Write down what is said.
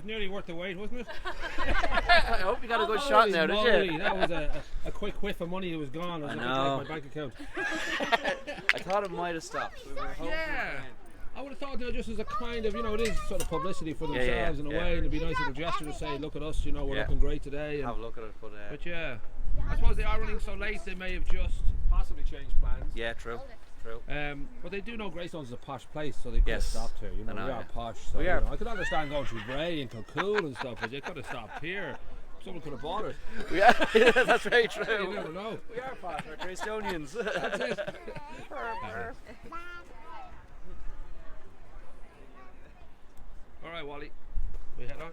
nearly worth the wait, wasn't it? I hope you got a good shot now, did you? That was a quick whiff of money that was gone. I was looking at my bank account. I thought it might have stopped. We were hoping I would have thought that just as a kind of, you know, it is sort of publicity for themselves in a way, and it'd be a nice little gesture to say, look at us, you know, we're looking great today. And have a look at it, but yeah, I suppose they are running so late, they may have just possibly changed plans. Yeah, true. But they do know Greystones is a posh place, so they could have stopped here. You know, we are posh, so we are. You know, I could understand going through Bray and Kilcool and stuff, but they could have stopped here. Someone could have bought it. Yeah, that's very true. You never know. We are posh, we're Greystonians. That's it. All right, Wally, we head on.